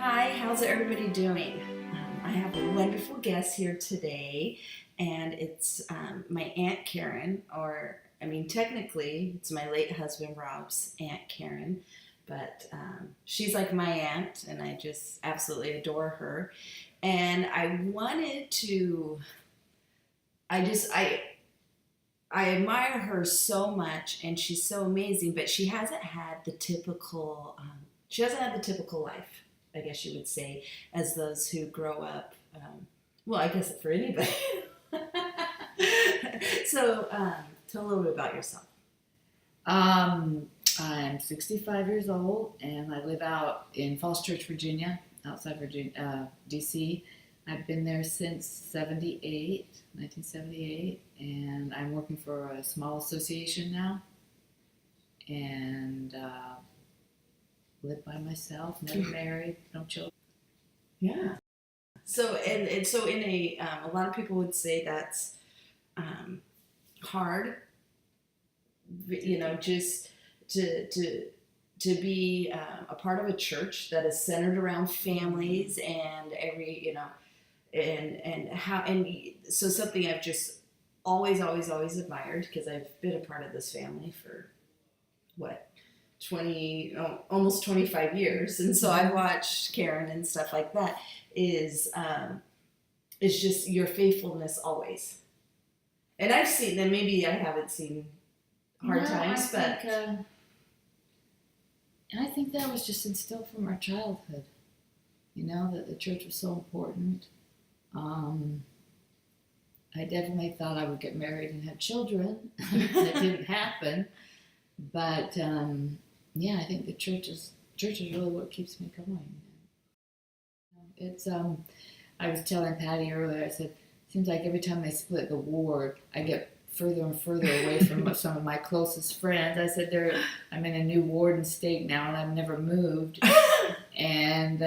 Hi, how's everybody doing? I have a wonderful guest here today, and it's my Aunt Caren, technically, it's my late husband Rob's Aunt Caren, but she's like my aunt, and I just absolutely adore her. And I just, I admire her so much, and she's so amazing, but she hasn't had the typical life, I guess you would say, as those who grow up. Well, I guess for anybody. So, tell a little bit about yourself. I'm 65 years old and I live out in Falls Church, Virginia, outside Virginia, DC. I've been there since 1978, and I'm working for a small association now, and live by myself, never married, no children. Yeah. So and so in a lot of people would say that's hard, just to be a part of a church that is centered around families and so something I've just always admired, because I've been a part of this family for what almost 25 years, and so I watched Caren and stuff like that. Is just your faithfulness always. And I've seen, and maybe I haven't seen hard times, but I think that was just instilled from our childhood. That the church was so important. I definitely thought I would get married and have children. That didn't happen. But I think the church is really what keeps me going. It's I was telling Patti earlier, I said, it seems like every time they split the ward, I get further and further away from some of my closest friends. I said, I'm in a new ward and state now, and I've never moved. And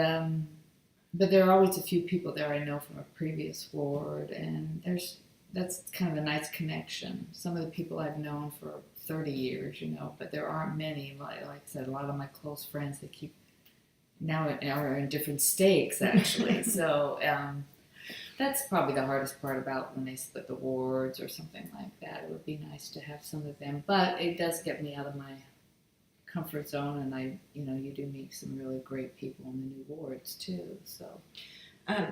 but there are always a few people there I know from a previous ward, and that's kind of a nice connection. Some of the people I've known for 30 years, but there aren't many. Like I said, a lot of my close friends, they keep now are in different states, actually. So that's probably the hardest part about when they split the wards or something like that. It would be nice to have some of them, but it does get me out of my comfort zone, and you do meet some really great people in the new wards too. So, so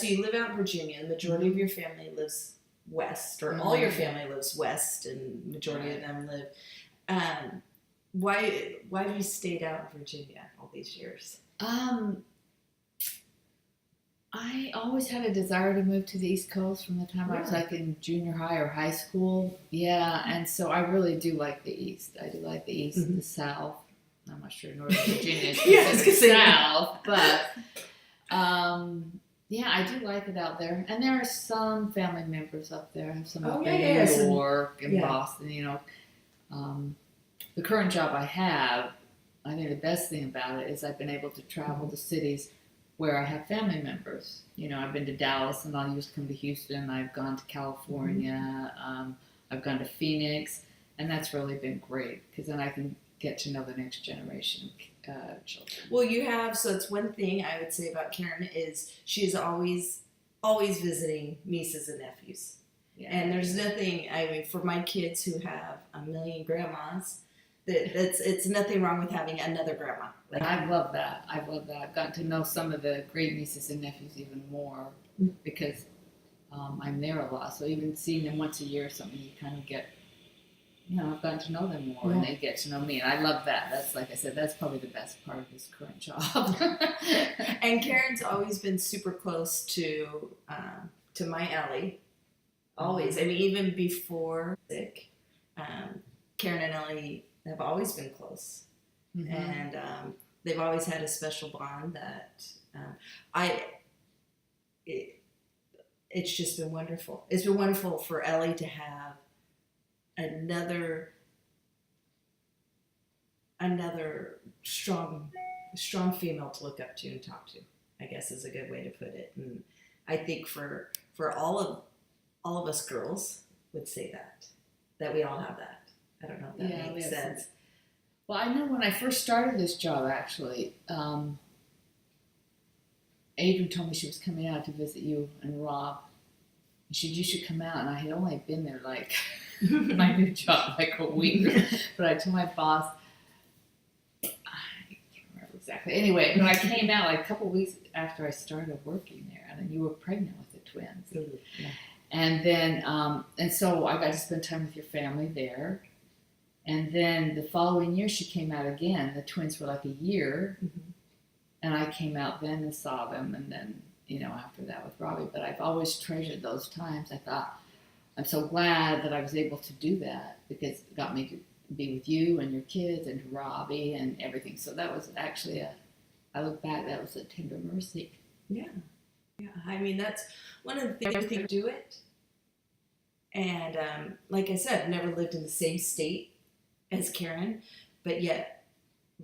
you live out in Virginia, and the majority of your family lives west, or all your family lives west, and majority of them live. Why have you stayed out in Virginia all these years? I always had a desire to move to the East Coast from the time I was like in junior high or high school. Yeah, and so I really do like the East. I do like the East and the South. I'm not sure Northern Virginia is considered South, but I do like it out there. And there are some family members up there. I have some up in New York and Boston. The current job I have, I think the best thing about it is I've been able to travel to cities where I have family members. I've been to Dallas, and I used to come to Houston. I've gone to California. I've gone to Phoenix, and that's really been great, because then I can get to know the next generation of children. Well, you have, so it's one thing I would say about Caren is she's always visiting nieces and nephews. Yeah. And there's nothing, for my kids who have a million grandmas, it's nothing wrong with having another grandma. I love that. I've gotten to know some of the great nieces and nephews even more, because I'm there a lot. So even seeing them once a year or something, you kind of get, I've gotten to know them more, and they get to know me. And I love that. That's, like I said, that's probably the best part of this current job. And Karen's always been super close to my Ellie. Always. Even before sick, Caren and Ellie have always been close. And they've always had a special bond that it's just been wonderful. It's been wonderful for Ellie to have another strong female to look up to and talk to, I guess is a good way to put it. And I think for all of us girls would say that we all have that. I don't know if that makes sense. Well, I know when I first started this job, actually, Adrian told me she was coming out to visit you and Rob. And she said, you should come out. And I had only been there like my new job, like a week. But I told my boss, I can't remember exactly. Anyway, when I came out like a couple weeks after I started working there, and then you were pregnant with the twins. Yeah. And then, and so I got to spend time with your family there. And then the following year she came out again. The twins were like a year. Mm-hmm. And I came out then and saw them. And then, after that with Robbie. But I've always treasured those times. I thought, I'm so glad that I was able to do that because it got me to be with you and your kids and Robbie and everything. So that was actually I look back, that was a tender mercy. Yeah. Yeah. I mean, that's one of the things to do it. And like I said, I've never lived in the same state as Caren, but yet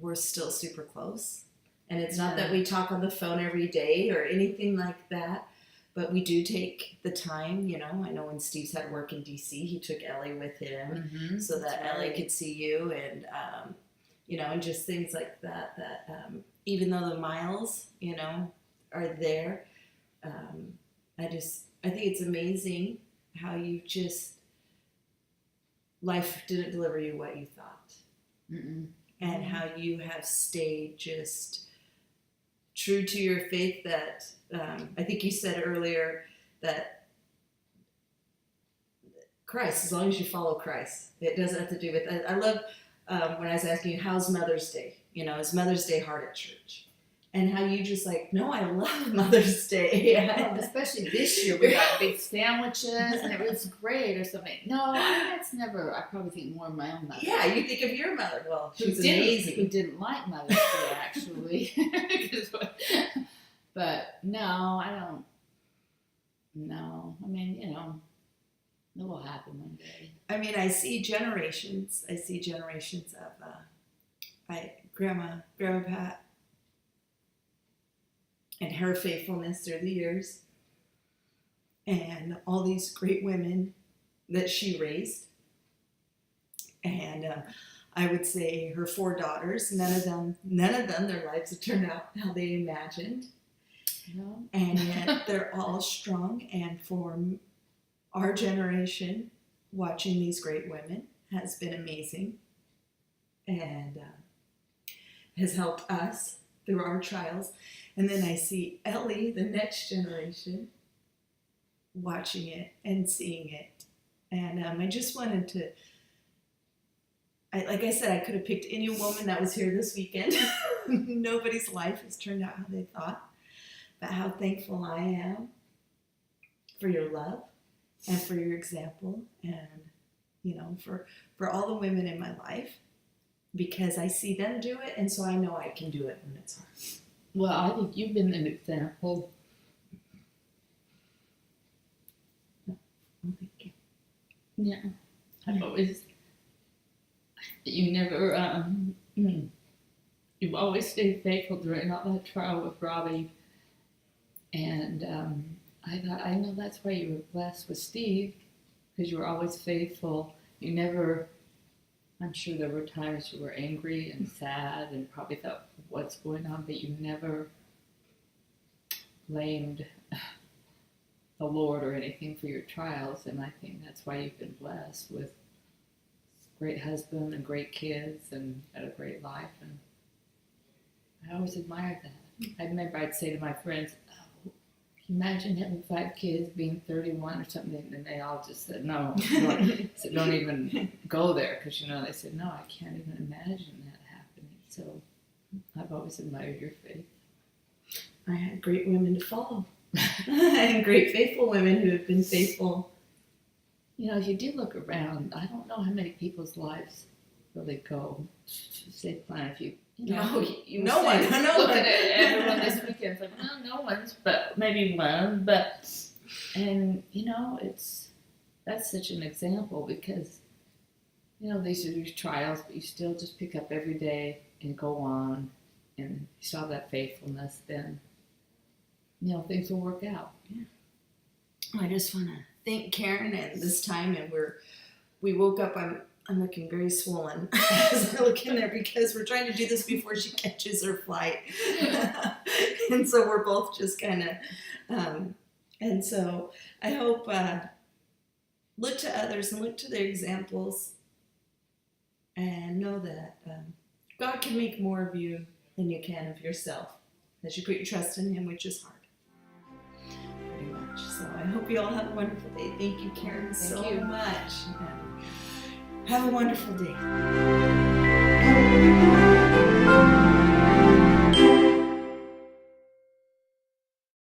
we're still super close. And it's not that we talk on the phone every day or anything like that, but we do take the time, I know when Steve's had work in D.C., he took Ellie with him so that Ellie could see you and, and just things like that, even though the miles, are there, I think it's amazing how you just, life didn't deliver you what you thought. And how you have stayed just true to your faith that, I think you said earlier that Christ, as long as you follow Christ, it doesn't have to do with, I love when I was asking you, how's Mother's Day? Is Mother's Day hard at church? And how you just no, I love Mother's Day. Especially this year, we got big sandwiches, and it was great or something. No, that's never, I probably think more of my own mother. Yeah, you think of your mother. Well, she's amazing. Who didn't like Mother's Day, actually. But no, I don't. No, I mean, it will happen one day. I mean, I see generations. Of Grandma Pat, and her faithfulness through the years, and all these great women that she raised. And I would say her 4 daughters, none of them, their lives have turned out how they imagined. No. And yet they're all strong. And for our generation, watching these great women has been amazing and has helped us through our trials. And then I see Ellie, the next generation, watching it and seeing it. And I just wanted to, like I said, I could have picked any woman that was here this weekend. Nobody's life has turned out how they thought. But how thankful I am for your love and for your example and, for all the women in my life, because I see them do it, and so I know I can do it when it's hard. Well, I think you've been an example. Oh, thank you. Yeah. I've always, you never, you've always stayed faithful during all that trial with Robbie. And I thought, I know that's why you were blessed with Steve, because you were always faithful. You never, I'm sure there were times you were angry and sad and probably thought, what's going on? But you never blamed the Lord or anything for your trials. And I think that's why you've been blessed with a great husband and great kids and had a great life. And I always admired that. I remember I'd say to my friends, imagine having 5 kids, being 31 or something, and they all just said, no, don't even go there, because, they said, no, I can't even imagine that happening. So I've always admired your faith. I had great women to follow, and great faithful women who have been faithful. If you do look around, I don't know how many people's lives really go. Say, plan if you. No one. Looking at everyone this weekend, it's like, well, no one's, but maybe one. And that's such an example because, these are these trials, but you still just pick up every day and go on, and you still have that faithfulness. Then, things will work out. Yeah. I just want to thank Caren at this time, and we woke up. I'm looking very swollen as I look in there because we're trying to do this before she catches her flight. And so we're both just kind of, and so I hope, look to others and look to their examples and know that God can make more of you than you can of yourself as you put your trust in Him, which is hard. Pretty much. So I hope you all have a wonderful day. Thank you, Caren, so you. much. And have a wonderful day.